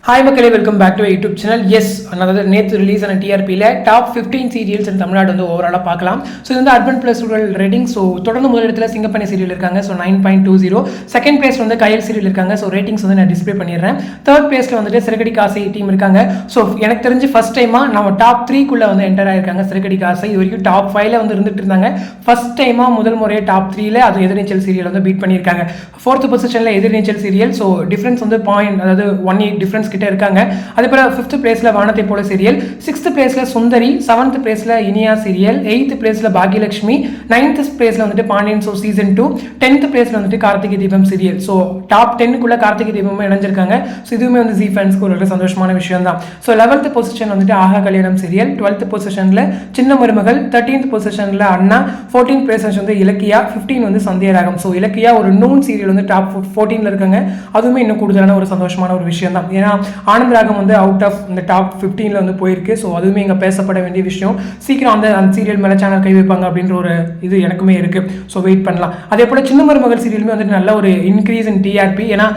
Hi மக்களே, welcome back to YouTube channel. Yes, அதாவது நேற்று ரிலீஸ் ஆன டிஆர்பியில் டாப் 15 சீரியல்ஸ் இன் தமிழ்நாடு வந்து ஓவராலாக பார்க்கலாம். ஸோ இது வந்து urban plus rural rating. So தொடர்ந்து முதலிடத்தில் சிங்கப்பண்ணி சீரியல் இருக்காங்க. ஸோ 9.20. செகண்ட் பிளேஸ் வந்து கயல் சீரியல் இருக்காங்க. ஸோ ரேட்டிங்ஸ் வந்து நான் டிஸ்பிளே பண்ணிடுறேன். தேர்ட் பிளேஸில் வந்துட்டு சிறுகடி காசை டீம் இருக்காங்க. ஸோ எனக்கு தெரிஞ்சு ஃபர்ஸ்ட் டைமாக நம்ம டாப் 3க்குள்ளே வந்து என்டர் ஆயிருக்காங்க சிறுகடி காசை. இது வரைக்கும் டாப் 5ல வந்து இருந்துட்டு இருந்தாங்க. ஃபர்ஸ்ட் டைமாக முதல் முறையே டாப் 3ல அது எதிர்நீச்சல் சீரியல் வந்து பீட் பண்ணியிருக்காங்க. 4th பொசிஷனில் எதிர்நீச்சல் சீரியல். ஸோ டிஃபரன்ஸ் வந்து பாயிண்ட், அதாவது 1.8 டிஃபரன்ஸ் கிட்ட இருக்காங்க. அதே போல 5th பிளேஸ்ல வானத்தை போல சீரியல், 6th பிளேஸ்ல சுந்தரி, 7th பிளேஸ்ல இனியா சீரியல், 8th பிளேஸ்ல பாகியலட்சுமி, 9th பிளேஸ்ல வந்துட்டு பாண்டியன் ஷோ சீசன் 2, 10th பிளேஸ்ல வந்துட்டு Karthigai Deepam serial. So top 10க்குள்ள Karthigai தீபமும் இணைஞ்சிருக்காங்க. ஸோ இதுவுமே வந்து ஜி ஃபேன்ஸ்க்கு ஒரு சந்தோஷமான விஷயம் தான். ஸோ 11th பொசிஷன் வந்துட்டு ஆஹா கல்யாணம் சீரியல், 12th பொசிஷன்ல சின்ன மருமகள், 13th பொசிஷன்ல அண்ணா, 14th பொசிஷன் வந்து இலக்கியா, 15 வந்து சந்தியராகம். ஸோ இலக்கியா ஒரு நூன் சீரியல் வந்து டாப் 14ல இருக்காங்க. அதுவுமே இன்னும் கூடுதலான ஒரு சந்தோஷமான ஒரு விஷயம் தான். ஏன்னா ஆனந்த் ராகம் வந்து அவுட் ஆஃப் இந்த டாப் 15ல வந்து போயிருக்கு. ஸோ அதுவுமே இங்கே பேசப்பட வேண்டிய விஷயம். சீக்கிரம் அந்த சீரியல் மேலே சேனல் கை வைப்பாங்க அப்படின்ற ஒரு இது எனக்குமே இருக்கு. ஸோ வெயிட் பண்ணலாம். அதே போல சின்ன மருமகள் சீரியலுமே வந்துட்டு நல்ல ஒரு இன்க்ரீஸ் இன் டிஆர்பி. ஏன்னா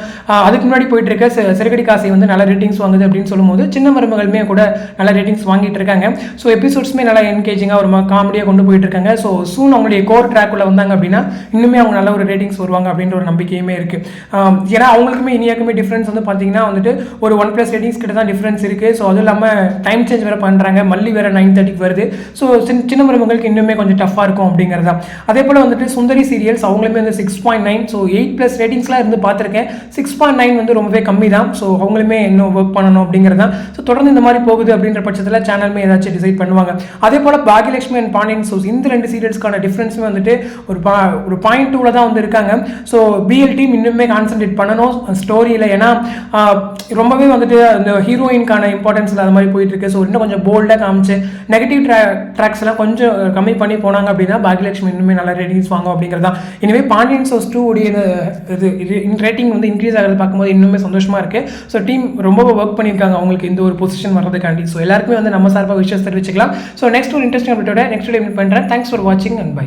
அதுக்கு முன்னாடி போயிட்டு இருக்க சிறுகடி காசை வந்து நல்ல ரேட்டிங்ஸ் வாங்குது அப்படின்னு சொல்லும்போது சின்ன மருமகளுமே கூட நல்ல ரேட்டிங்ஸ் வாங்கிட்டு இருக்காங்க. ஸோ எபிசோட்ஸ்மே நல்லா என்கேஜிங்காக ஒரு காமெடியாக கொண்டு போயிட்டு இருக்காங்க. ஸோ சூன் அவங்களுடைய கோர் ட்ராக்குள்ள வந்தாங்க அப்படின்னா இன்னுமே அவங்க நல்ல ஒரு ரேட்டிங்ஸ் வருவாங்க அப்படின்ற ஒரு நம்பிக்கையுமே இருக்கு. ஏன்னா அவங்களுக்குமே இனியாக்குமே டிஃபரன்ஸ் வந்து பார்த்தீங்கன்னா வந்துட்டு ஒரு 1+ ரேட்டிங்ஸ் கிட்ட தான் டிஃபரன்ஸ் இருக்கு. ஸோ அதுவும் இல்லாமல் டைம் சேஞ்ச் வேறு பண்ணுறாங்க. மல்லி வேறு 9:30 வருது. ஸோ சின்ன மருமகளுக்கு இன்னுமே கொஞ்சம் டஃப்பாக இருக்கும் அப்படிங்கிறதா. அதே போல் வந்துட்டு சுந்தரி சீரியல்ஸ் அவங்களுமே வந்து 6.9. ஸோ 8+ ரேட்டிங்ஸ்லாம் இருந்து பார்த்துருக்கேன். 6.9 வந்து ரொம்பவே கம்மி தான். ஸோ அவங்களுமே இன்னும் ஒர்க் பண்ணணும் அப்படிங்கிறதா. ஸோ தொடர்ந்து இந்த மாதிரி போகுது அப்படின்ற பட்சத்தில் சேனலுமே ஏதாச்சும் டிசைட் பண்ணுவாங்க. அதே போல் பாகியலட்சுமி அண்ட் பாண்டியன் ஷோஸ் இந்த 2 சீரியல்ஸ்க்கான டிஃப்ரென்ஸுமே வந்துட்டு ஒரு 0.2ல தான் வந்து இருக்காங்க. ஸோ பிஎல் டீம் இன்னுமே கான்சென்ட்ரேட் பண்ணணும் ஸ்டோரியில். ஏன்னா ரொம்பவே வந்துட்டு அந்த ஹீரோயின்கான இம்பார்ட்டன்ஸ் அது மாதிரி போயிட்டு இருக்கு. ஸோ இன்னும் கொஞ்சம் போல்டாக காமிச்சு நெகட்டிவ் ட்ராக்ஸ் எல்லாம் கொஞ்சம் கம்மி பண்ணி போனாங்க அப்படின்னா பாகியலட்சுமி இன்னுமே நல்ல ரேட்டிங்ஸ் வாங்கும் அப்படிங்கிறதா. எனவே பாண்டியன் ஷோஸ் 2 உடைய இது ரேட்டிங் வந்து இன்க்ரீஸ் ஆகிறது பார்க்கும்போது இன்னுமே சந்தோஷமா இருக்கு. ஸோ டீம் ரொம்ப ஒர்க் பண்ணியிருக்காங்க அவங்களுக்கு இந்த ஒரு பொசிஷன் வர்றதுக்காண்டி. ஸோ எல்லாருக்குமே வந்து நம்ம சார்பாக விஷயம் தெரிவிச்சுக்கலாம். ஸோ நெக்ஸ்ட் ஒரு இன்ட்ரெஸ்டிங் அப்டேட்டோட நெக்ஸ்ட் டே மீட் பண்ணுறேன். தேங்க்ஸ் ஃபார் வாட்சிங் அண்ட் பை.